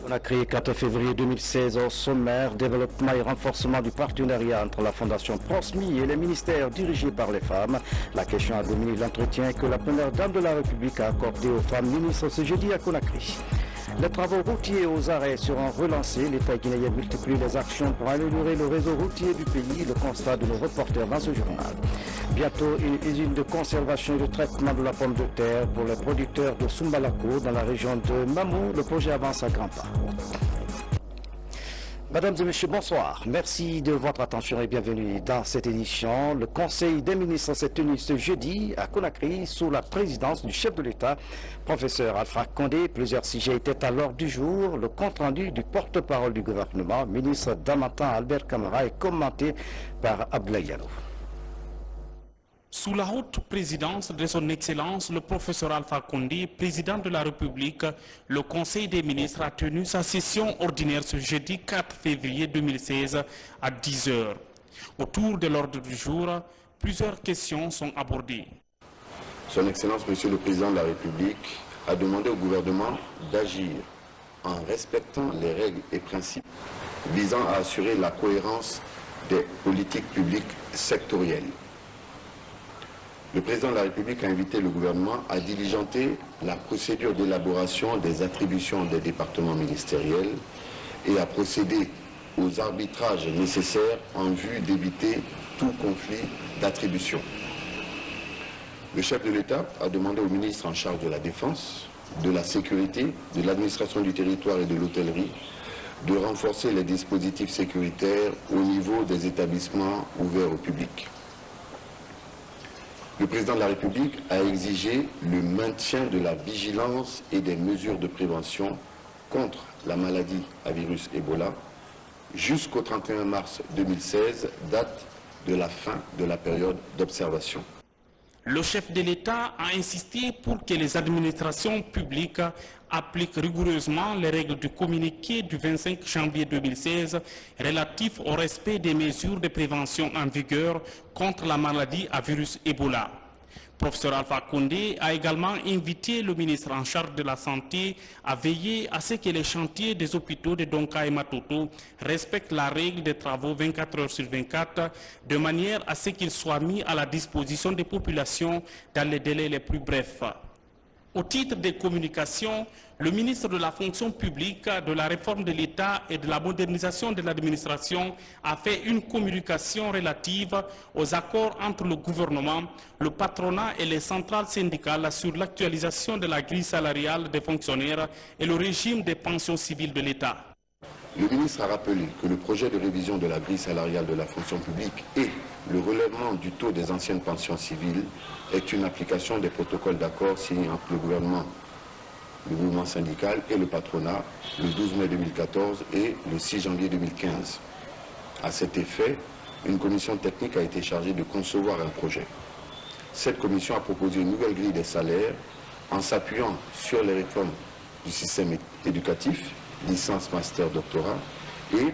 Conakry, 4 février 2016, au sommaire, développement et renforcement du partenariat entre la Fondation Prosmi et les ministères dirigés par les femmes. La question a dominé l'entretien que la première dame de la République a accordé aux femmes ministres ce jeudi à Conakry. Les travaux routiers aux arrêts seront relancés. L'État guinéen multiplie les actions pour améliorer le réseau routier du pays. Le constat de nos reporters dans ce journal. Bientôt, une usine de conservation et de traitement de la pomme de terre pour les producteurs de Sumbalako dans la région de Mamou. Le projet avance à grands pas. Mesdames et messieurs, bonsoir. Merci de votre attention et bienvenue dans cette édition. Le Conseil des ministres s'est tenu ce jeudi à Conakry sous la présidence du chef de l'État, professeur Alpha Condé. Plusieurs sujets étaient à l'ordre du jour. Le compte-rendu du porte-parole du gouvernement, ministre Damatan Albert Camara, est commenté par Abdoulaye Diallo. Sous la haute présidence de son Excellence, le professeur Alpha Condé, président de la République, le Conseil des ministres a tenu sa session ordinaire ce jeudi 4 février 2016 à 10 h. Autour de l'ordre du jour, plusieurs questions sont abordées. Son Excellence, Monsieur le Président de la République, a demandé au gouvernement d'agir en respectant les règles et principes visant à assurer la cohérence des politiques publiques sectorielles. Le président de la République a invité le gouvernement à diligenter la procédure d'élaboration des attributions des départements ministériels et à procéder aux arbitrages nécessaires en vue d'éviter tout conflit d'attribution. Le chef de l'État a demandé au ministre en charge de la Défense, de la Sécurité, de l'administration du territoire et de l'hôtellerie de renforcer les dispositifs sécuritaires au niveau des établissements ouverts au public. Le président de la République a exigé le maintien de la vigilance et des mesures de prévention contre la maladie à virus Ebola jusqu'au 31 mars 2016, date de la fin de la période d'observation. Le chef de l'État a insisté pour que les administrations publiques appliquent rigoureusement les règles du communiqué du 25 janvier 2016 relatif au respect des mesures de prévention en vigueur contre la maladie à virus Ebola. Professeur Alpha Condé a également invité le ministre en charge de la Santé à veiller à ce que les chantiers des hôpitaux de Donka et Matoto respectent la règle des travaux 24 heures sur 24 de manière à ce qu'ils soient mis à la disposition des populations dans les délais les plus brefs. Au titre des communications, le ministre de la fonction publique, de la réforme de l'État et de la modernisation de l'administration a fait une communication relative aux accords entre le gouvernement, le patronat et les centrales syndicales sur l'actualisation de la grille salariale des fonctionnaires et le régime des pensions civiles de l'État. Le ministre a rappelé que le projet de révision de la grille salariale de la fonction publique et le relèvement du taux des anciennes pensions civiles est une application des protocoles d'accord signés entre le gouvernement, le mouvement syndical et le patronat le 12 mai 2014 et le 6 janvier 2015. À cet effet, une commission technique a été chargée de concevoir un projet. Cette commission a proposé une nouvelle grille des salaires en s'appuyant sur les réformes du système éducatif, licence, master, doctorat, et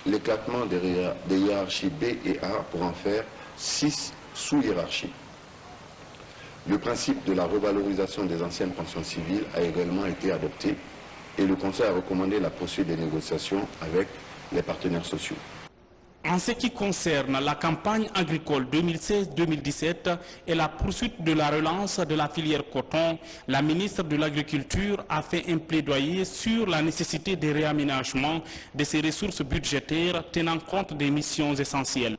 l'éclatement des hiérarchies B et A pour en faire 6 sous-hiérarchies. Le principe de la revalorisation des anciennes pensions civiles a également été adopté et le Conseil a recommandé la poursuite des négociations avec les partenaires sociaux. En ce qui concerne la campagne agricole 2016-2017 et la poursuite de la relance de la filière coton, la ministre de l'Agriculture a fait un plaidoyer sur la nécessité de réaménagement de ces ressources budgétaires tenant compte des missions essentielles.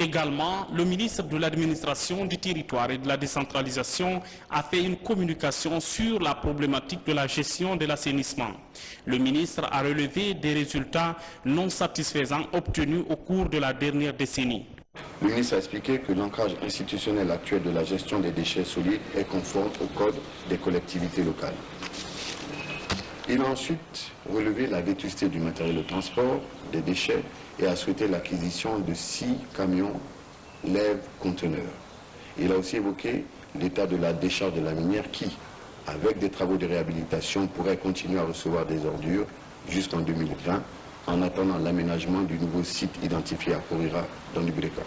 Également, le ministre de l'Administration du territoire et de la décentralisation a fait une communication sur la problématique de la gestion de l'assainissement. Le ministre a relevé des résultats non satisfaisants obtenus au cours de la dernière décennie. Le ministre a expliqué que l'ancrage institutionnel actuel de la gestion des déchets solides est conforme au Code des collectivités locales. Il a ensuite relevé la vétusté du matériel de transport des déchets et a souhaité l'acquisition de 6 camions lève-conteneurs. Il a aussi évoqué l'état de la décharge de la minière qui, avec des travaux de réhabilitation, pourrait continuer à recevoir des ordures jusqu'en 2020 en attendant l'aménagement du nouveau site identifié à Korira dans le Breka.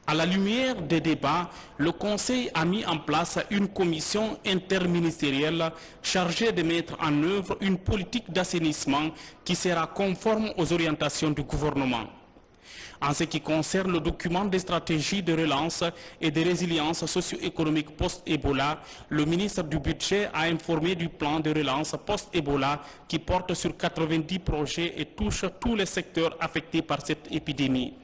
À la lumière des débats, le Conseil a mis en place une commission interministérielle chargée de mettre en œuvre une politique d'assainissement qui sera conforme aux orientations du gouvernement. En ce qui concerne le document de stratégie de relance et de résilience socio-économique post-Ebola, le ministre du Budget a informé du plan de relance post-Ebola qui porte sur 90 projets et touche tous les secteurs affectés par cette épidémie.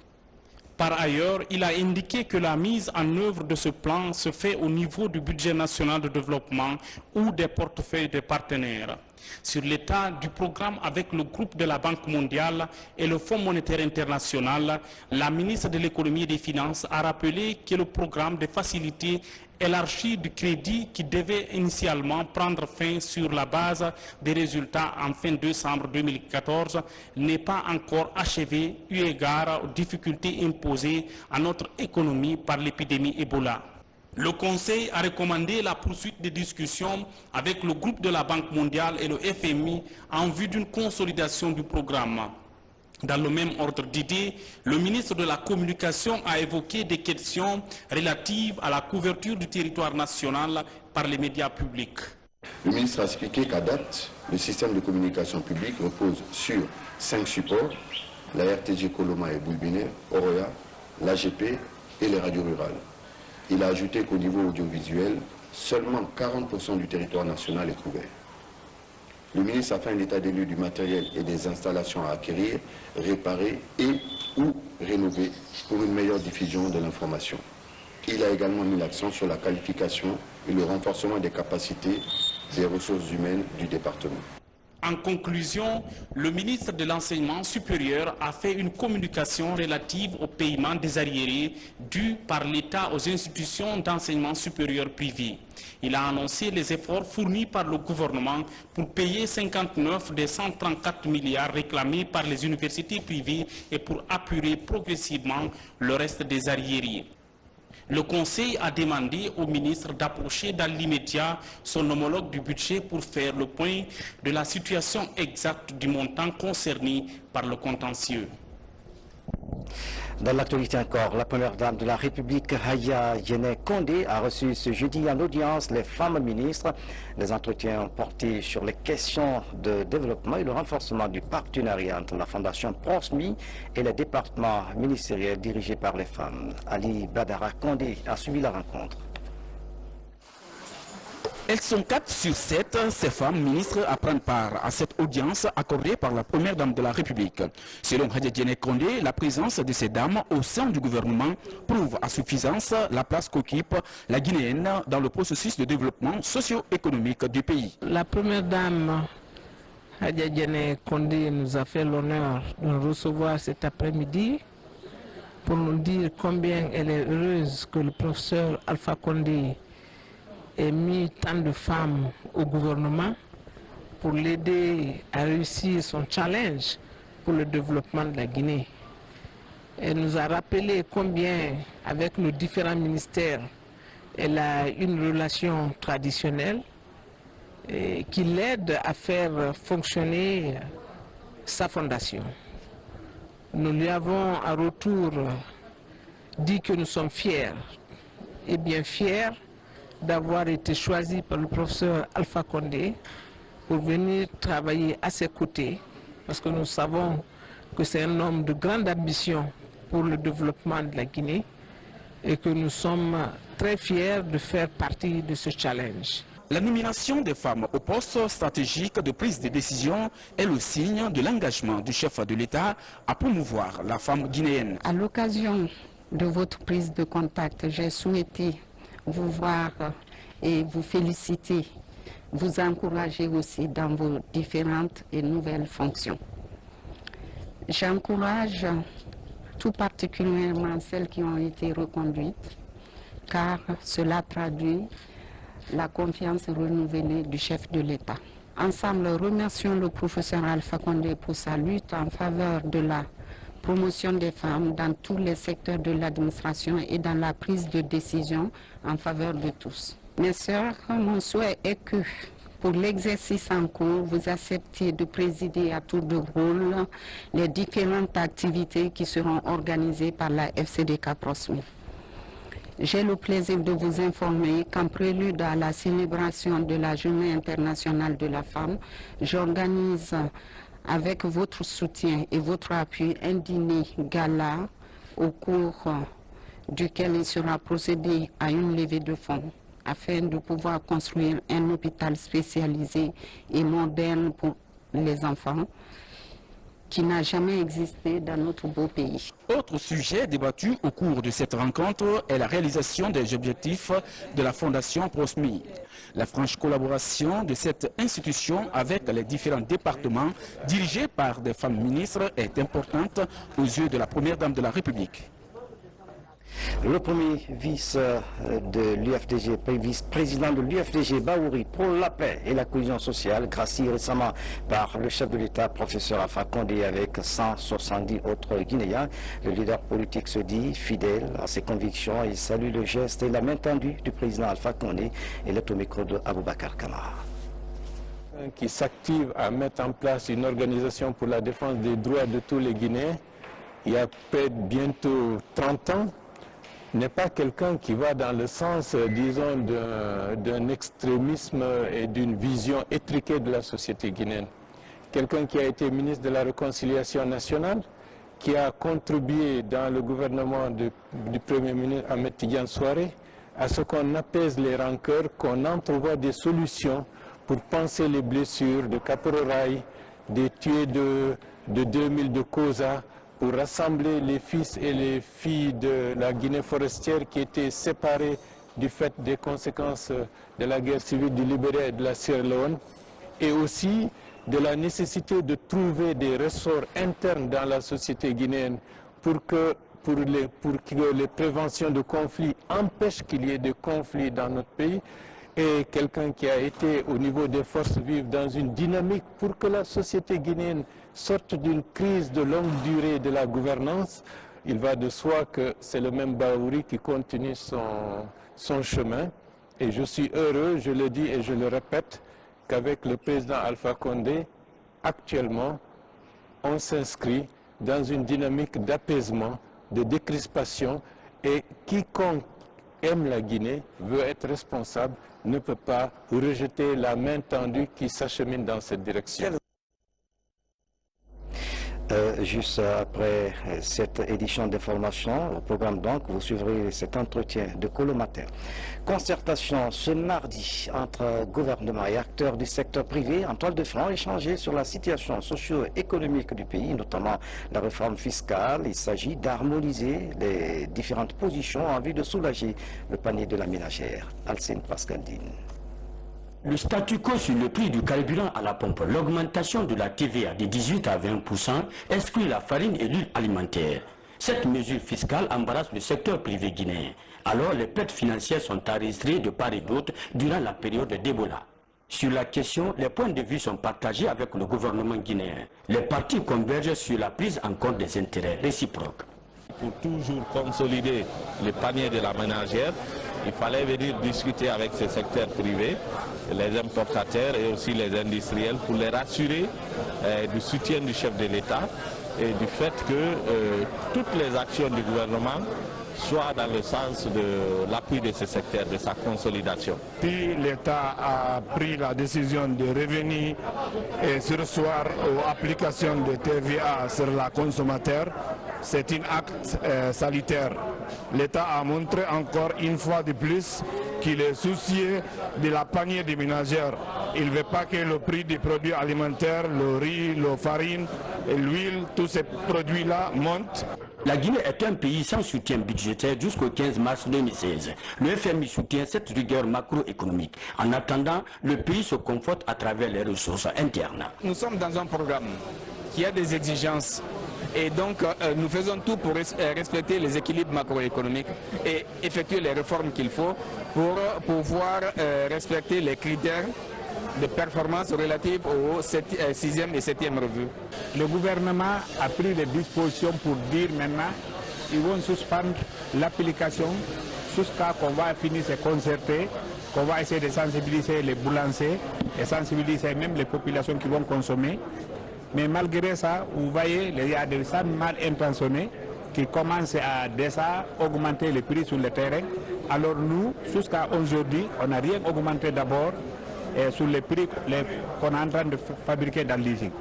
Par ailleurs, il a indiqué que la mise en œuvre de ce plan se fait au niveau du budget national de développement ou des portefeuilles des partenaires. Sur l'état du programme avec le groupe de la Banque mondiale et le Fonds monétaire international, la ministre de l'économie et des finances a rappelé que le programme de facilité élargi du crédit qui devait initialement prendre fin sur la base des résultats en fin décembre 2014 n'est pas encore achevé eu égard aux difficultés imposées à notre économie par l'épidémie Ebola. Le Conseil a recommandé la poursuite des discussions avec le groupe de la Banque mondiale et le FMI en vue d'une consolidation du programme. Dans le même ordre d'idées, le ministre de la Communication a évoqué des questions relatives à la couverture du territoire national par les médias publics. Le ministre a expliqué qu'à date, le système de communication publique repose sur 5 supports, la RTG Coloma et Boulbine, Oroya, l'AGP et les radios rurales. Il a ajouté qu'au niveau audiovisuel, seulement 40% du territoire national est couvert. Le ministre a fait un état des lieux du matériel et des installations à acquérir, réparer et ou rénover pour une meilleure diffusion de l'information. Il a également mis l'accent sur la qualification et le renforcement des capacités des ressources humaines du département. En conclusion, le ministre de l'Enseignement supérieur a fait une communication relative au paiement des arriérés dus par l'État aux institutions d'enseignement supérieur privées. Il a annoncé les efforts fournis par le gouvernement pour payer 59 des 134 milliards réclamés par les universités privées et pour apurer progressivement le reste des arriérés. Le Conseil a demandé au ministre d'approcher dans l'immédiat son homologue du budget pour faire le point de la situation exacte du montant concerné par le contentieux. Dans l'actualité encore, la première dame de la République, Yahya Jammeh Condé, a reçu ce jeudi en audience les femmes ministres. Les entretiens ont porté sur les questions de développement et le renforcement du partenariat entre la Fondation Prosmi et les départements ministériels dirigés par les femmes. Ali Badara Condé a suivi la rencontre. Elles sont 4 sur 7, ces femmes ministres, à prendre part à cette audience accordée par la première dame de la République. Selon Yahya Jammeh Condé, la présence de ces dames au sein du gouvernement prouve à suffisance la place qu'occupe la Guinéenne dans le processus de développement socio-économique du pays. La première dame, Yahya Jammeh Condé, nous a fait l'honneur de nous recevoir cet après-midi pour nous dire combien elle est heureuse que le professeur Alpha Condé ait mis tant de femmes au gouvernement pour l'aider à réussir son challenge pour le développement de la Guinée. Elle nous a rappelé combien, avec nos différents ministères, elle a une relation traditionnelle qui l'aide à faire fonctionner sa fondation. Nous lui avons en retour dit que nous sommes fiers, et bien fiers, d'avoir été choisi par le professeur Alpha Condé pour venir travailler à ses côtés, parce que nous savons que c'est un homme de grande ambition pour le développement de la Guinée et que nous sommes très fiers de faire partie de ce challenge. La nomination des femmes au poste stratégique de prise de décision est le signe de l'engagement du chef de l'État à promouvoir la femme guinéenne. À l'occasion de votre prise de contact, j'ai souhaité vous voir et vous féliciter, vous encourager aussi dans vos différentes et nouvelles fonctions. J'encourage tout particulièrement celles qui ont été reconduites, car cela traduit la confiance renouvelée du chef de l'État. Ensemble, remercions le professeur Alpha Condé pour sa lutte en faveur de la promotion des femmes dans tous les secteurs de l'administration et dans la prise de décision en faveur de tous. Mes sœurs, mon souhait est que pour l'exercice en cours, vous acceptiez de présider à tour de rôle les différentes activités qui seront organisées par la FCDK Prosmi. J'ai le plaisir de vous informer qu'en prélude à la célébration de la Journée internationale de la femme, j'organise avec votre soutien et votre appui un dîner gala au cours duquel il sera procédé à une levée de fonds afin de pouvoir construire un hôpital spécialisé et moderne pour les enfants qui n'a jamais existé dans notre beau pays. Autre sujet débattu au cours de cette rencontre est la réalisation des objectifs de la Fondation Prosmi. La franche collaboration de cette institution avec les différents départements dirigés par des femmes ministres est importante aux yeux de la Première Dame de la République. Le premier vice de l'UFDG, vice-président de l'UFDG Baouri pour la paix et la cohésion sociale, gracié récemment par le chef de l'État, professeur Alpha Condé, avec 170 autres Guinéens. Le leader politique se dit fidèle à ses convictions et salue le geste et la main tendue du président Alpha Condé. Et est au micro de Aboubacar Kamara. Qui s'active à mettre en place une organisation pour la défense des droits de tous les Guinéens, il y a peut-être bientôt 30 ans, n'est pas quelqu'un qui va dans le sens, disons, d'un extrémisme et d'une vision étriquée de la société guinéenne. Quelqu'un qui a été ministre de la Réconciliation nationale, qui a contribué dans le gouvernement du Premier ministre Ahmed Tidiane Souaré à ce qu'on apaise les rancœurs, qu'on entrevoie des solutions pour panser les blessures de Caporal, des tués de 2000 de Koza, pour rassembler les fils et les filles de la Guinée forestière qui étaient séparés du fait des conséquences de la guerre civile du Libéria et de la Sierra Leone, et aussi de la nécessité de trouver des ressorts internes dans la société guinéenne pour que les préventions de conflits empêchent qu'il y ait de conflits dans notre pays, et quelqu'un qui a été au niveau des forces vives dans une dynamique pour que la société guinéenne sorte d'une crise de longue durée de la gouvernance. Il va de soi que c'est le même Baouri qui continue son chemin. Et je suis heureux, je le dis et je le répète, qu'avec le président Alpha Condé, actuellement, on s'inscrit dans une dynamique d'apaisement, de décrispation, et quiconque aime la Guinée, veut être responsable, ne peut pas rejeter la main tendue qui s'achemine dans cette direction. Juste après cette édition d'information, au programme donc, vous suivrez cet entretien de Colo Matin. Concertation ce mardi entre gouvernement et acteurs du secteur privé en toile de fond, échanger sur la situation socio-économique du pays, notamment la réforme fiscale. Il s'agit d'harmoniser les différentes positions en vue de soulager le panier de la ménagère. Alcine Pascaldine. Le statu quo sur le prix du carburant à la pompe, l'augmentation de la TVA de 18 à 20% exclut la farine et l'huile alimentaire. Cette mesure fiscale embarrasse le secteur privé guinéen. Alors les pertes financières sont enregistrées de part et d'autre durant la période d'Ebola. Sur la question, les points de vue sont partagés avec le gouvernement guinéen. Les partis convergent sur la prise en compte des intérêts réciproques. Pour toujours consolider le panier de la ménagère, il fallait venir discuter avec ce secteur privé, les importateurs et aussi les industriels pour les rassurer du soutien du chef de l'État et du fait que toutes les actions du gouvernement soient dans le sens de l'appui de ce secteur, de sa consolidation. Puis l'État a pris la décision de revenir et surseoir aux applications de TVA sur la consommateur. C'est un acte salutaire. L'État a montré encore une fois de plus qu'il est soucieux de la panier des ménagères. Il ne veut pas que le prix des produits alimentaires, le riz, la farine, l'huile, tous ces produits-là montent. La Guinée est un pays sans soutien budgétaire jusqu'au 15 mars 2016. Le FMI soutient cette rigueur macroéconomique. En attendant, le pays se conforte à travers les ressources internes. Nous sommes dans un programme qui a des exigences. Et donc, nous faisons tout pour respecter les équilibres macroéconomiques et effectuer les réformes qu'il faut pour pouvoir respecter les critères de performance relatives aux 6e et 7e revues. Le gouvernement a pris des dispositions pour dire maintenant qu'ils vont suspendre l'application jusqu'à qu'on va finir de concerter, qu'on va essayer de sensibiliser les boulangers et sensibiliser même les populations qui vont consommer. Mais malgré ça, vous voyez, il y a des gens mal intentionnés qui commencent à déjà augmenter les prix sur le terrain. Alors nous, jusqu'à aujourd'hui, on n'a rien augmenté d'abord sur les prix qu'on est en train de fabriquer dans l'usine.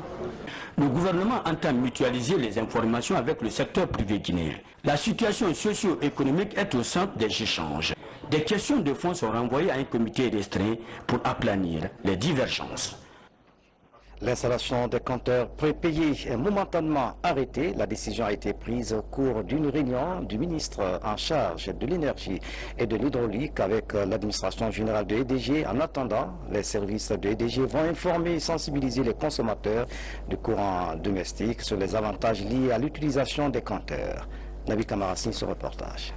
Le gouvernement entend mutualiser les informations avec le secteur privé guinéen. La situation socio-économique est au centre des échanges. Des questions de fond sont renvoyées à un comité restreint pour aplanir les divergences. L'installation des compteurs prépayés est momentanément arrêtée. La décision a été prise au cours d'une réunion du ministre en charge de l'énergie et de l'hydraulique avec l'administration générale de EDG. En attendant, les services de EDG vont informer et sensibiliser les consommateurs du courant domestique sur les avantages liés à l'utilisation des compteurs. Nabi Kamara signe ce reportage.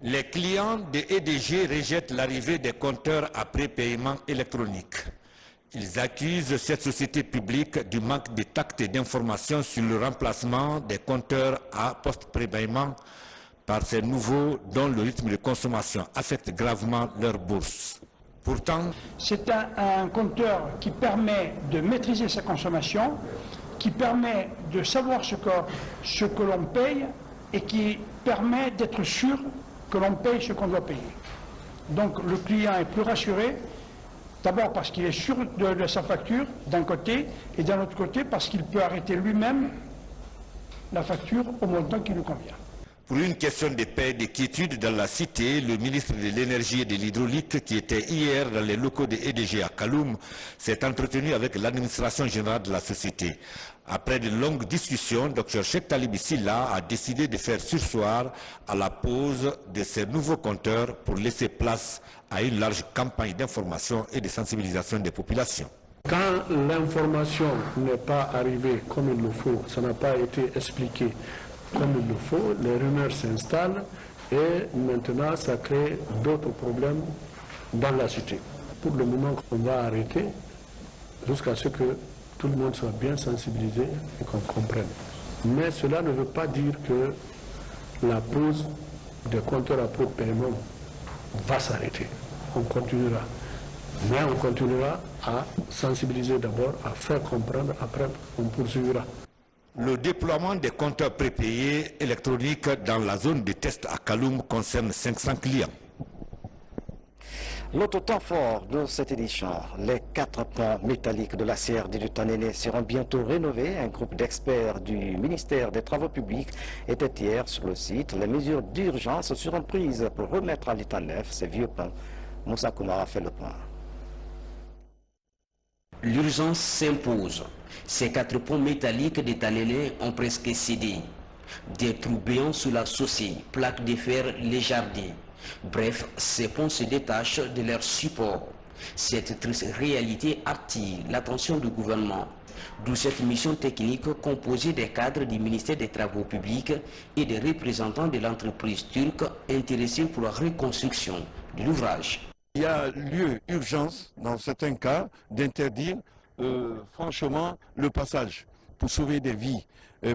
Les clients de EDG rejettent l'arrivée des compteurs à prépaiement électronique. Ils accusent cette société publique du manque de tact et d'information sur le remplacement des compteurs à post-prépaiement par ces nouveaux dont le rythme de consommation affecte gravement leur bourse. Pourtant, c'est un compteur qui permet de maîtriser sa consommation, qui permet de savoir ce que l'on paye et qui permet d'être sûr que l'on paye ce qu'on doit payer. Donc le client est plus rassuré, d'abord parce qu'il est sûr de sa facture d'un côté, et d'un autre côté parce qu'il peut arrêter lui-même la facture au montant qui lui convient. Pour une question de paix et de quiétude dans la cité, le ministre de l'énergie et de l'hydraulique, qui était hier dans les locaux de EDG à Kaloum, s'est entretenu avec l'administration générale de la société. Après de longues discussions, Dr Cheikh Talib Silla a décidé de faire surseoir à la pose de ces nouveaux compteurs pour laisser place à une large campagne d'information et de sensibilisation des populations. Quand l'information n'est pas arrivée comme il le faut, ça n'a pas été expliqué comme il le faut, les rumeurs s'installent et maintenant ça crée d'autres problèmes dans la cité. Pour le moment, on va arrêter jusqu'à ce que tout le monde soit bien sensibilisé et qu'on comprenne. Mais cela ne veut pas dire que la pose des compteurs à prépaiement va s'arrêter. On continuera. Mais on continuera à sensibiliser d'abord, à faire comprendre, après on poursuivra. Le déploiement des compteurs prépayés électroniques dans la zone de test à Kaloum concerne 500 clients. L'autre temps fort de cette édition, les 4 ponts métalliques de la CRD du Tanéné seront bientôt rénovés. Un groupe d'experts du ministère des Travaux publics était hier sur le site. Les mesures d'urgence seront prises pour remettre à l'état neuf ces vieux ponts. Moussa Koumara fait le point. L'urgence s'impose. Ces 4 ponts métalliques de Tanéné ont presque cédé. Des trous béants sous la chaussée, plaques de fer léjardées. Bref, ces ponts se détachent de leur support. Cette triste réalité attire l'attention du gouvernement. D'où cette mission technique composée des cadres du ministère des Travaux publics et des représentants de l'entreprise turque intéressés pour la reconstruction de l'ouvrage. Il y a lieu, urgence, dans certains cas, d'interdire franchement le passage pour sauver des vies.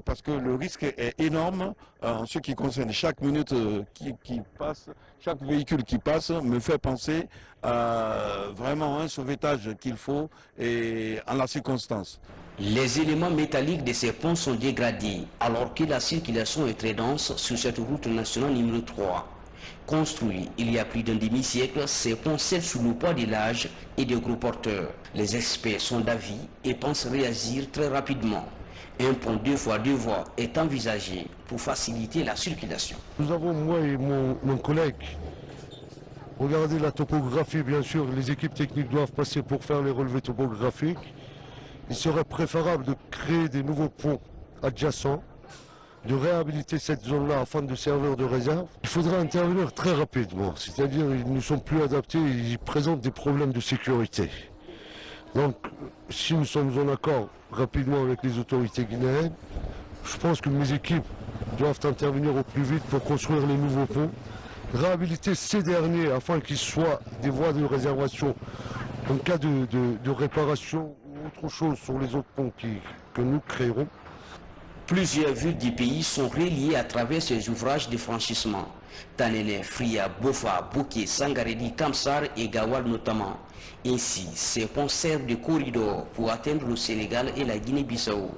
Parce que le risque est énorme en ce qui concerne chaque minute qui passe, chaque véhicule qui passe me fait penser à vraiment un sauvetage qu'il faut et en la circonstance. Les éléments métalliques de ces ponts sont dégradés alors que la circulation est très dense sur cette route nationale numéro 3. Construit il y a plus d'un demi-siècle, ces ponts cèdent sous le poids de l'âge et des gros porteurs. Les experts sont d'avis et pensent réagir très rapidement. Un pont 2 fois 2 voies est envisagé pour faciliter la circulation. Nous avons, moi et mon collègue, regardé la topographie, bien sûr, les équipes techniques doivent passer pour faire les relevés topographiques. Il serait préférable de créer des nouveaux ponts adjacents, de réhabiliter cette zone-là afin de servir de réserve. Il faudra intervenir très rapidement, c'est-à-dire qu'ils ne sont plus adaptés, ils présentent des problèmes de sécurité. Donc, si nous sommes en accord rapidement avec les autorités guinéennes, je pense que mes équipes doivent intervenir au plus vite pour construire les nouveaux ponts, réhabiliter ces derniers afin qu'ils soient des voies de réservation en cas de réparation ou autre chose sur les autres ponts que nous créerons. Plusieurs villes du pays sont reliées à travers ces ouvrages de franchissement. Tanene, Fria, Bofa, Bouké, Sangaredi, Kamsar et Gawal notamment. Ainsi, ces ponts servent de corridor pour atteindre le Sénégal et la Guinée-Bissau.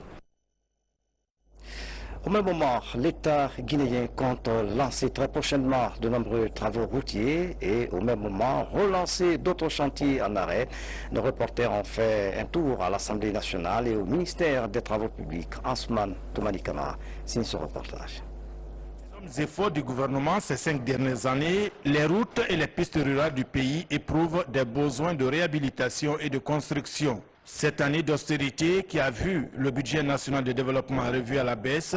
Au même moment, l'État guinéen compte lancer très prochainement de nombreux travaux routiers et au même moment relancer d'autres chantiers en arrêt. Nos reporters ont fait un tour à l'Assemblée nationale et au ministère des Travaux publics. Ansman Toumanikama signe ce reportage. Les efforts du gouvernement ces 5 dernières années, les routes et les pistes rurales du pays éprouvent des besoins de réhabilitation et de construction. Cette année d'austérité qui a vu le budget national de développement revu à la baisse,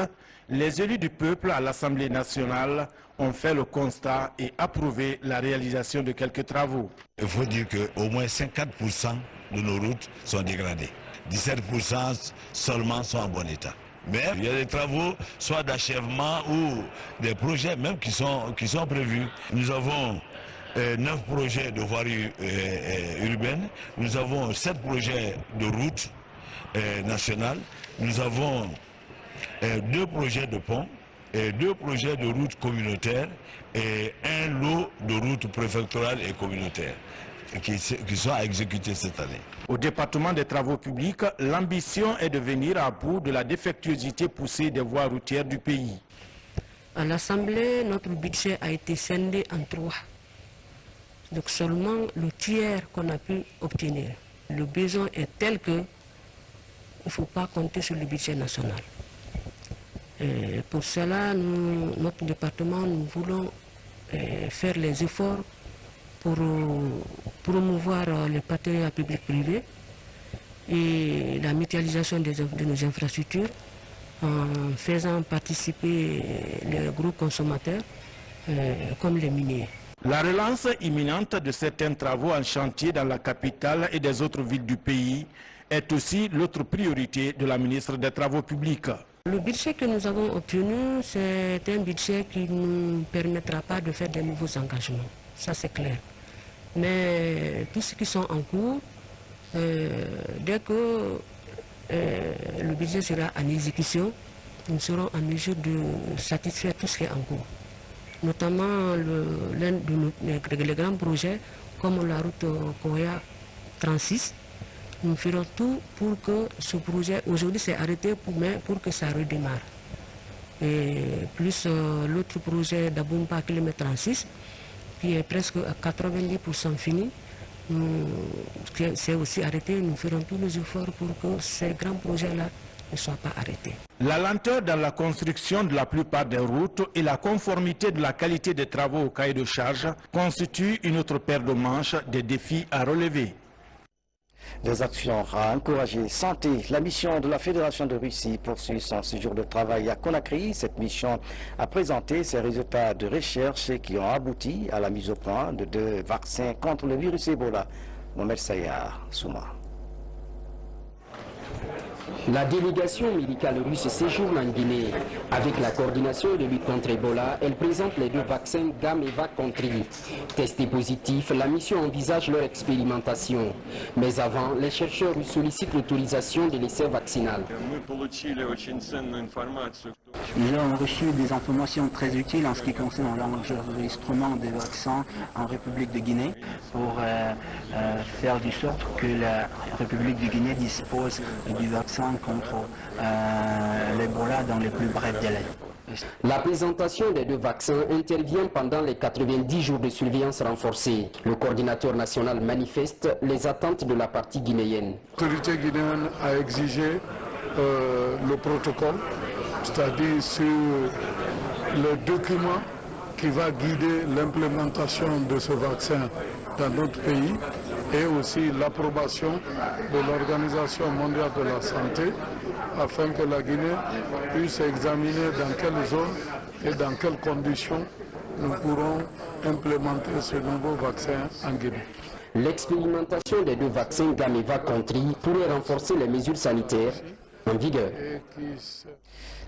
les élus du peuple à l'Assemblée nationale ont fait le constat et approuvé la réalisation de quelques travaux. Il faut dire qu'au moins 50% de nos routes sont dégradées. 17% seulement sont en bon état. Mais il y a des travaux, soit d'achèvement ou des projets même qui sont prévus. Nous avons 9 projets de voirie urbaine, nous avons 7 projets de routes nationales, nous avons 2 projets de ponts, et 2 projets de routes communautaires et un lot de routes préfectorales et communautaires qui sont à exécuter cette année. Au département des travaux publics, l'ambition est de venir à bout de la défectuosité poussée des voies routières du pays. À l'Assemblée, notre budget a été scindé en 3. Donc seulement le tiers qu'on a pu obtenir. Le besoin est tel que il ne faut pas compter sur le budget national. Et pour cela, notre département, nous voulons faire les efforts pour promouvoir les partenariats publics-privés et la mutualisation de nos infrastructures en faisant participer les gros consommateurs comme les miniers. La relance imminente de certains travaux en chantier dans la capitale et des autres villes du pays est aussi l'autre priorité de la ministre des Travaux publics. Le budget que nous avons obtenu, c'est un budget qui ne nous permettra pas de faire de nouveaux engagements. Ça, c'est clair. Mais tous ceux qui sont en cours, dès que le budget sera en exécution, nous serons en mesure de satisfaire tout ce qui est en cours. Notamment l'un des grands projets comme la route Koya 36. Nous ferons tout pour que ce projet, aujourd'hui c'est arrêté, mais pour que ça redémarre. Et plus l'autre projet d'Aboumpa km 36, qui est presque à 90% fini, c'est aussi arrêté. Nous ferons tous nos efforts pour que ces grands projets-là ne soient pas arrêtés. La lenteur dans la construction de la plupart des routes et la conformité de la qualité des travaux au cahier de charge constituent une autre paire de manches des défis à relever. Des actions à encourager. Santé. La mission de la Fédération de Russie poursuit son séjour de travail à Conakry. Cette mission a présenté ses résultats de recherche qui ont abouti à la mise au point de 2 vaccins contre le virus Ebola. Mohamed Sayar, Souma. La délégation médicale russe séjourne en Guinée. Avec la coordination de lutte contre Ebola, elle présente les 2 vaccins Gameva Contri. Testés positifs, la mission envisage leur expérimentation. Mais avant, les chercheurs russes sollicitent l'autorisation de l'essai vaccinal. Nous avons reçu des informations très utiles en ce qui concerne l'enregistrement des vaccins en République de Guinée pour faire de sorte que la République de Guinée dispose du vaccin contre l'Ebola dans les plus brefs délais. La présentation des 2 vaccins intervient pendant les 90 jours de surveillance renforcée. Le coordinateur national manifeste les attentes de la partie guinéenne. L'autorité guinéenne a exigé le protocole, c'est-à-dire sur le document qui va guider l'implémentation de ce vaccin dans notre pays et aussi l'approbation de l'Organisation mondiale de la santé afin que la Guinée puisse examiner dans quelle zone et dans quelles conditions nous pourrons implémenter ce nouveau vaccin en Guinée. L'expérimentation des 2 vaccins Gameva Contri pourrait renforcer les mesures sanitaires en vigueur.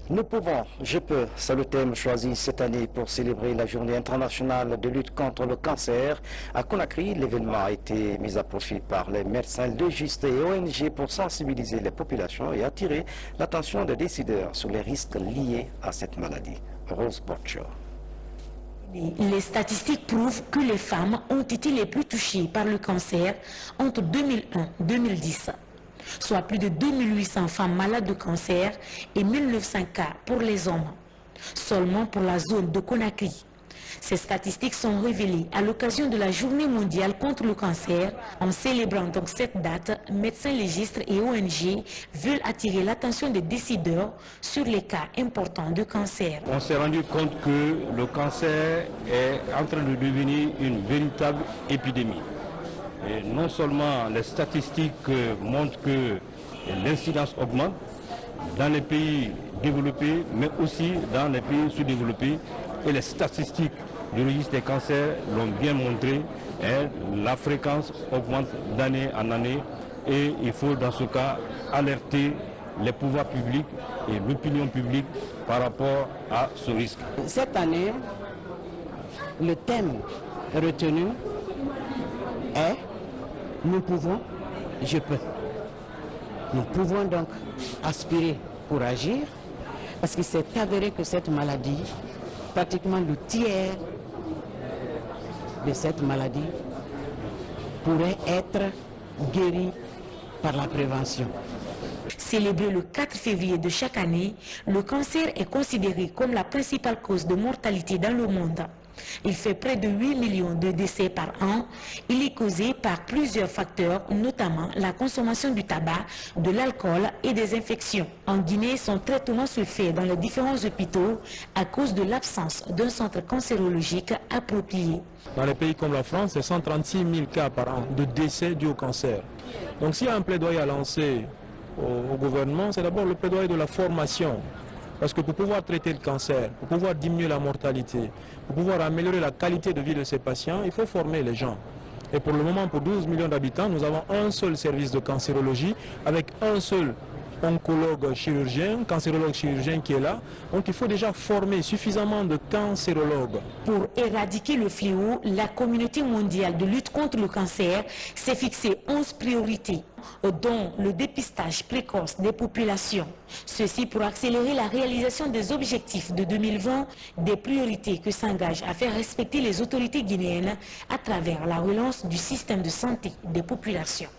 Nous pouvons, je peux, c'est le thème choisi cette année pour célébrer la journée internationale de lutte contre le cancer. À Conakry, l'événement a été mis à profit par les médecins légistes et ONG pour sensibiliser les populations et attirer l'attention des décideurs sur les risques liés à cette maladie. Rose Borcho. Les statistiques prouvent que les femmes ont été les plus touchées par le cancer entre 2001 et 2010. Soit plus de 2800 femmes malades de cancer et 1900 cas pour les hommes, seulement pour la zone de Conakry. Ces statistiques sont révélées à l'occasion de la Journée mondiale contre le cancer. En célébrant donc cette date, médecins légistes et ONG veulent attirer l'attention des décideurs sur les cas importants de cancer. On s'est rendu compte que le cancer est en train de devenir une véritable épidémie. Et non seulement les statistiques montrent que l'incidence augmente dans les pays développés, mais aussi dans les pays sous-développés. Et les statistiques du registre des cancers l'ont bien montré. La fréquence augmente d'année en année et il faut dans ce cas alerter les pouvoirs publics et l'opinion publique par rapport à ce risque. Cette année, le thème retenu est « Nous pouvons, je peux ». Nous pouvons donc aspirer pour agir parce qu'il s'est avéré que cette maladie, pratiquement le tiers de cette maladie pourrait être guéri par la prévention. Célébré le 4 février de chaque année, le cancer est considéré comme la principale cause de mortalité dans le monde. Il fait près de 8 millions de décès par an. Il est causé par plusieurs facteurs, notamment la consommation du tabac, de l'alcool et des infections. En Guinée, son traitement se fait dans les différents hôpitaux à cause de l'absence d'un centre cancérologique approprié. Dans les pays comme la France, c'est 136 000 cas par an de décès dus au cancer. Donc s'il y a un plaidoyer à lancer au gouvernement, c'est d'abord le plaidoyer de la formation. Parce que pour pouvoir traiter le cancer, pour pouvoir diminuer la mortalité, pour pouvoir améliorer la qualité de vie de ces patients, il faut former les gens. Et pour le moment, pour 12 millions d'habitants, nous avons un seul service de cancérologie avec un seul oncologue chirurgien, cancérologue chirurgien qui est là. Donc il faut déjà former suffisamment de cancérologues. Pour éradiquer le fléau, la communauté mondiale de lutte contre le cancer s'est fixé 11 priorités, dont le dépistage précoce des populations. Ceci pour accélérer la réalisation des objectifs de 2020, des priorités que s'engagent à faire respecter les autorités guinéennes à travers la relance du système de santé des populations.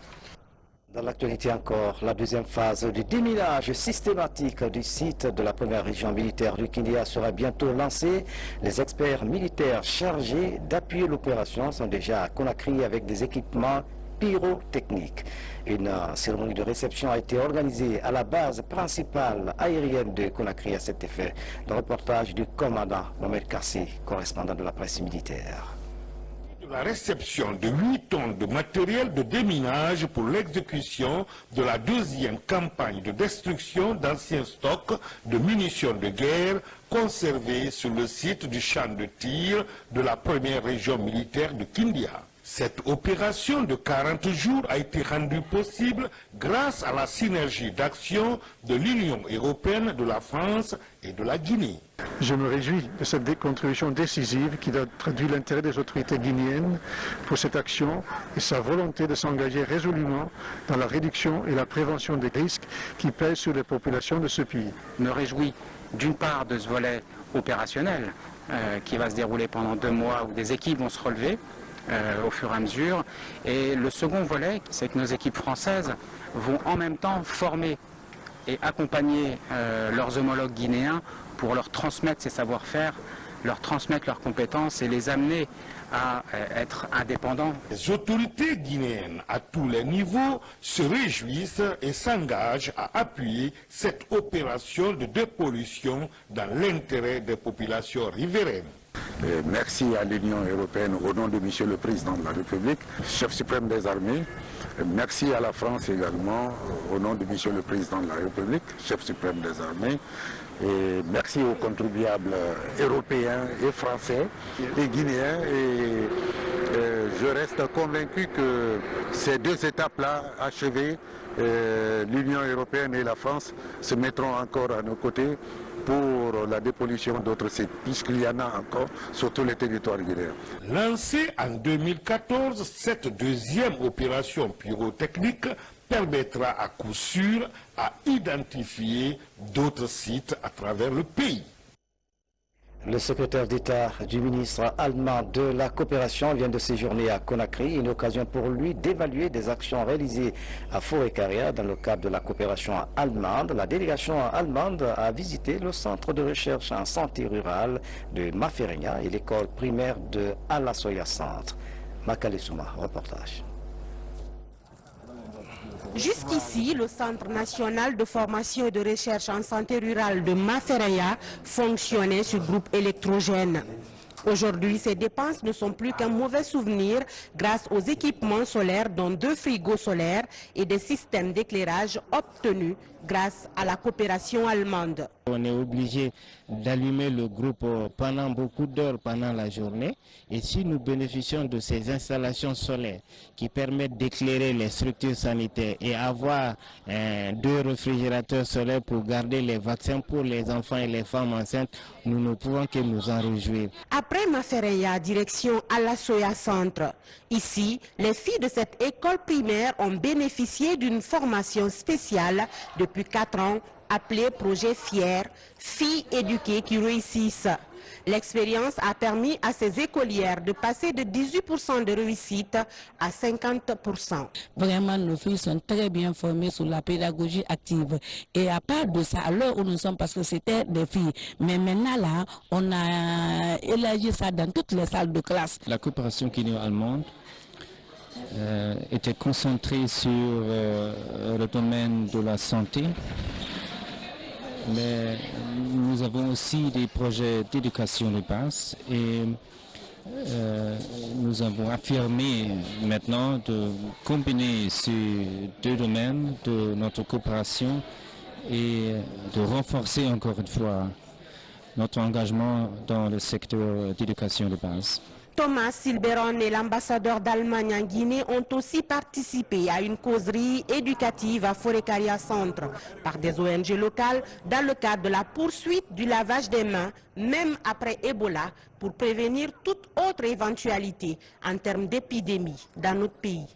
Dans l'actualité encore, la deuxième phase du déminage systématique du site de la première région militaire du Kindia sera bientôt lancée. Les experts militaires chargés d'appuyer l'opération sont déjà à Conakry avec des équipements pyrotechniques. Une cérémonie de réception a été organisée à la base principale aérienne de Conakry à cet effet. Le reportage du commandant Mohamed Kassi, correspondant de la presse militaire. La réception de 8 tonnes de matériel de déminage pour l'exécution de la deuxième campagne de destruction d'anciens stocks de munitions de guerre conservés sur le site du champ de tir de la première région militaire de Kindia. Cette opération de 40 jours a été rendue possible grâce à la synergie d'action de l'Union européenne, de la France et de la Guinée. Je me réjouis de cette contribution décisive qui traduit l'intérêt des autorités guinéennes pour cette action et sa volonté de s'engager résolument dans la réduction et la prévention des risques qui pèsent sur les populations de ce pays. Je me réjouis d'une part de ce volet opérationnel qui va se dérouler pendant 2 mois où des équipes vont se relever au fur et à mesure. Et le second volet, c'est que nos équipes françaises vont en même temps former et accompagner leurs homologues guinéens pour leur transmettre ces savoir-faire, leur transmettre leurs compétences et les amener à être indépendants. Les autorités guinéennes à tous les niveaux se réjouissent et s'engagent à appuyer cette opération de dépollution dans l'intérêt des populations riveraines. Merci à l'Union européenne au nom de Monsieur le Président de la République, chef suprême des armées. Merci à la France également au nom de Monsieur le Président de la République, chef suprême des armées. Et merci aux contribuables européens et français et guinéens. Et je reste convaincu que ces deux étapes-là achevées, l'Union européenne et la France se mettront encore à nos côtés pour la dépollution d'autres sites, puisqu'il y en a encore sur tous les territoires guinéens. Lancée en 2014, cette deuxième opération pyrotechnique permettra à coup sûr à identifier d'autres sites à travers le pays. Le secrétaire d'État du ministre allemand de la coopération vient de séjourner à Conakry, une occasion pour lui d'évaluer des actions réalisées à Forêt-Caria dans le cadre de la coopération allemande. La délégation allemande a visité le centre de recherche en santé rurale de Mafereña et l'école primaire de Alasoya Centre. Makale Souma, reportage. Jusqu'ici, le Centre national de formation et de recherche en santé rurale de Mafereña fonctionnait sur groupe électrogène. Aujourd'hui, ces dépenses ne sont plus qu'un mauvais souvenir grâce aux équipements solaires dont 2 frigos solaires et des systèmes d'éclairage obtenus grâce à la coopération allemande. On est obligé d'allumer le groupe pendant beaucoup d'heures pendant la journée et si nous bénéficions de ces installations solaires qui permettent d'éclairer les structures sanitaires et avoir 2 réfrigérateurs solaires pour garder les vaccins pour les enfants et les femmes enceintes, nous ne pouvons que nous en réjouir. Après Mafereña, direction Alasoya Centre. Ici, les filles de cette école primaire ont bénéficié d'une formation spéciale depuis 4 ans appelée Projet Fier, filles éduquées qui réussissent. L'expérience a permis à ces écolières de passer de 18% de réussite à 50%. Vraiment, nos filles sont très bien formées sur la pédagogie active. Et à part de ça, à l'heure où nous sommes, parce que c'était des filles, mais maintenant là, on a élargi ça dans toutes les salles de classe. La coopération guinéo-allemande était concentrée sur le domaine de la santé. Mais nous avons aussi des projets d'éducation de base et nous avons affirmé maintenant de combiner ces 2 domaines de notre coopération et de renforcer encore une fois notre engagement dans le secteur d'éducation de base. Thomas Silberon et l'ambassadeur d'Allemagne en Guinée ont aussi participé à une causerie éducative à Forêt-Caria Centre par des ONG locales dans le cadre de la poursuite du lavage des mains, même après Ebola, pour prévenir toute autre éventualité en termes d'épidémie dans notre pays.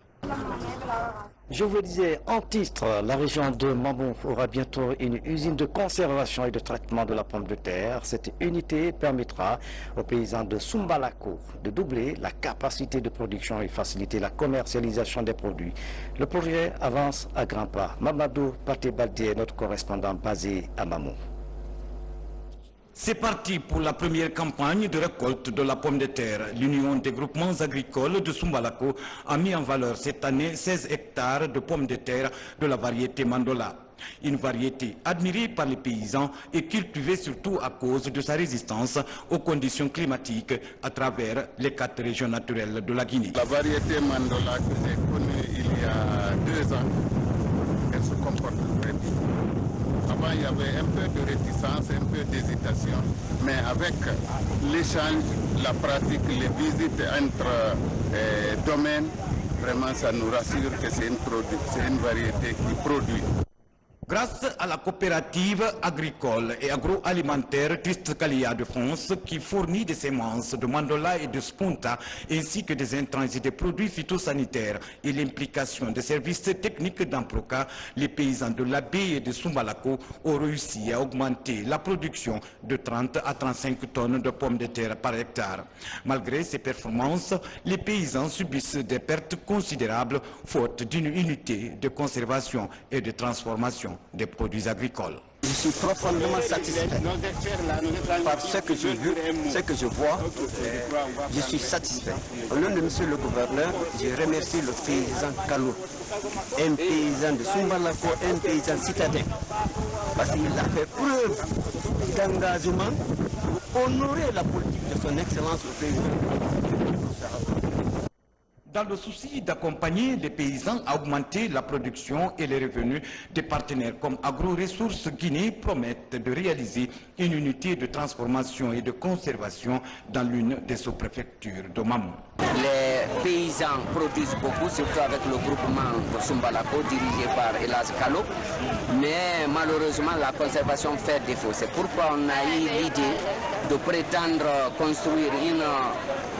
Je vous disais en titre, la région de Mamou aura bientôt une usine de conservation et de traitement de la pomme de terre. Cette unité permettra aux paysans de Sumbalako de doubler la capacité de production et faciliter la commercialisation des produits. Le projet avance à grands pas. Mamadou Paté-Baldier, notre correspondant basé à Mamou. C'est parti pour la première campagne de récolte de la pomme de terre. L'Union des groupements agricoles de Sumbalako a mis en valeur cette année 16 hectares de pommes de terre de la variété Mandola. Une variété admirée par les paysans et cultivée surtout à cause de sa résistance aux conditions climatiques à travers les 4 régions naturelles de la Guinée. La variété Mandola que j'ai connue il y a 2 ans, elle se comporte très bien. Avant, il y avait un peu de réticence, un peu d'hésitation, mais avec l'échange, la pratique, les visites entre domaines, vraiment ça nous rassure que c'est une variété qui produit. Grâce à la coopérative agricole et agroalimentaire Triste-Calia de France qui fournit des semences de mandola et de spunta ainsi que des intrants et des produits phytosanitaires et l'implication des services techniques d'Amproca, les paysans de la baie et de Sumbalako ont réussi à augmenter la production de 30 à 35 tonnes de pommes de terre par hectare. Malgré ces performances, les paysans subissent des pertes considérables faute d'une unité de conservation et de transformation des produits agricoles. Je suis profondément satisfait par ce que j'ai vu, ce que je vois. Je suis satisfait. Au nom de monsieur le gouverneur, je remercie le paysan Kalou, un paysan de Sumbalako, un paysan citadin, parce qu'il a fait preuve d'engagement pour honorer la politique de son excellence le président. dans le souci d'accompagner les paysans à augmenter la production et les revenus des partenaires comme Agro-Ressources Guinée promettent de réaliser une unité de transformation et de conservation dans l'une des sous-préfectures de Mamou. Les paysans produisent beaucoup, surtout avec le groupement de Sumbalako dirigé par Elas Kalo, mais malheureusement la conservation fait défaut. C'est pourquoi on a eu l'idée de prétendre construire une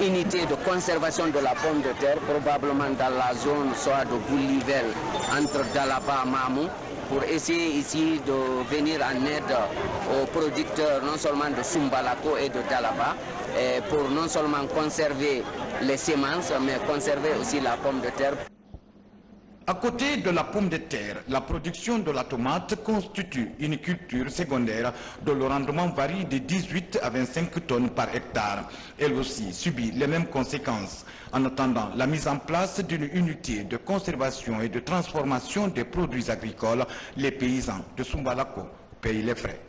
unité de conservation de la pomme de terre, probablement dans la zone soit de Boulivel, entre Dalaba et Mamou, pour essayer ici de venir en aide aux producteurs non seulement de Sumbalako et de Dalaba, et pour non seulement conserver les semences, mais conserver aussi la pomme de terre. À côté de la pomme de terre, la production de la tomate constitue une culture secondaire dont le rendement varie de 18 à 25 tonnes par hectare. Elle aussi subit les mêmes conséquences. En attendant la mise en place d'une unité de conservation et de transformation des produits agricoles, les paysans de Sumbalako payent les frais.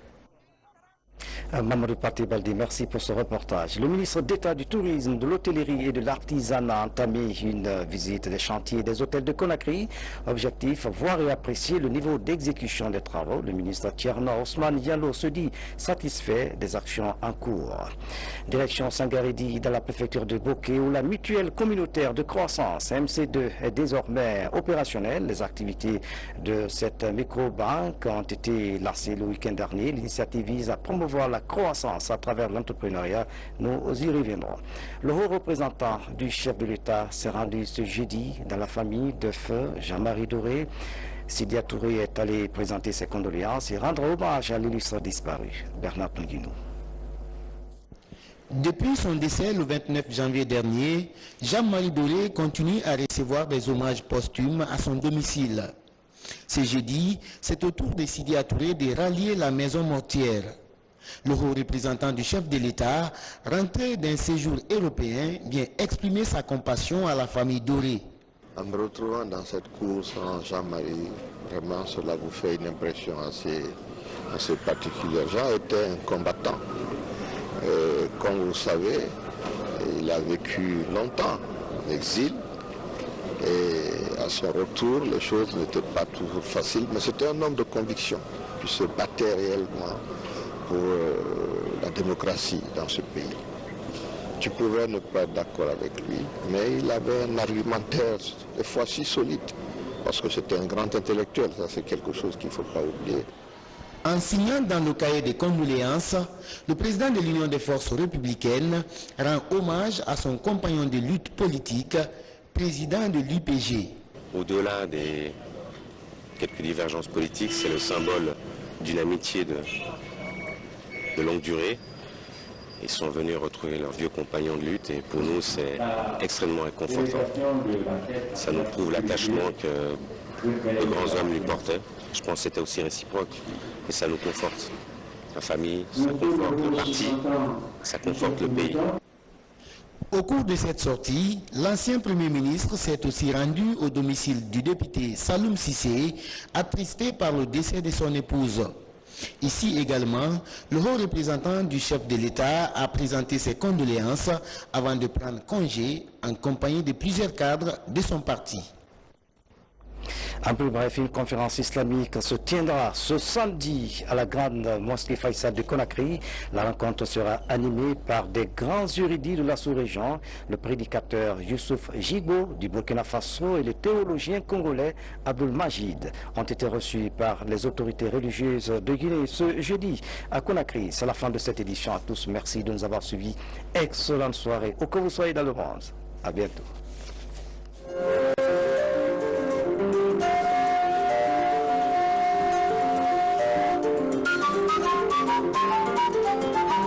Mamadou Paté Baldi, merci pour ce reportage. Le ministre d'État du Tourisme, de l'Hôtellerie et de l'Artisanat a entamé une visite des chantiers des hôtels de Conakry. Objectif, voir et apprécier le niveau d'exécution des travaux. Le ministre Tierno Ousmane Diallo se dit satisfait des actions en cours. Direction Sangaredi dans la préfecture de Bokeh où la mutuelle communautaire de croissance MC2 est désormais opérationnelle. Les activités de cette microbanque ont été lancées le week-end dernier. L'initiative vise à promouvoir la croissance à travers l'entrepreneuriat. Nous y reviendrons. Le haut représentant du chef de l'État s'est rendu ce jeudi dans la famille de feu Jean-Marie Doré. Sidia Touré est allé présenter ses condoléances et rendre hommage à l'illustre disparu, Bernard Tanguinou. Depuis son décès le 29 janvier dernier, Jean-Marie Doré continue à recevoir des hommages posthumes à son domicile. Ce jeudi, c'est au tour de Sidia Touré de rallier la maison mortière. Le haut représentant du chef de l'État, rentré d'un séjour européen, vient exprimer sa compassion à la famille Doré. En me retrouvant dans cette course en Jean-Marie, vraiment cela vous fait une impression assez particulière. Jean était un combattant. Comme vous le savez, il a vécu longtemps en exil. Et à son retour, les choses n'étaient pas toujours faciles, mais c'était un homme de conviction qui se battait réellement pour la démocratie dans ce pays. Tu pouvais ne pas être d'accord avec lui, mais il avait un argumentaire des fois si solide, parce que c'était un grand intellectuel, ça c'est quelque chose qu'il ne faut pas oublier. En signant dans le cahier des condoléances, le président de l'Union des forces républicaines rend hommage à son compagnon de lutte politique, président de l'UPG. Au-delà des quelques divergences politiques, c'est le symbole d'une amitié de longue durée. Ils sont venus retrouver leurs vieux compagnons de lutte et pour nous c'est extrêmement réconfortant. Ça nous prouve l'attachement que de grands hommes lui portaient. Je pense que c'était aussi réciproque et ça nous conforte. La famille, ça conforte le parti, ça conforte le pays. Au cours de cette sortie, l'ancien Premier ministre s'est aussi rendu au domicile du député Saloum Cissé, attristé par le décès de son épouse. Ici également, le haut représentant du chef de l'État a présenté ses condoléances avant de prendre congé en compagnie de plusieurs cadres de son parti. En plus bref, une conférence islamique se tiendra ce samedi à la grande mosquée Faisal de Conakry. La rencontre sera animée par des grands érudits de la sous-région, le prédicateur Youssouf Jigo du Burkina Faso et le théologien congolais Abdul Majid ont été reçus par les autorités religieuses de Guinée ce jeudi à Conakry. C'est la fin de cette édition. À tous, merci de nous avoir suivis. Excellente soirée, où que vous soyez dans le monde. À bientôt. Thank you.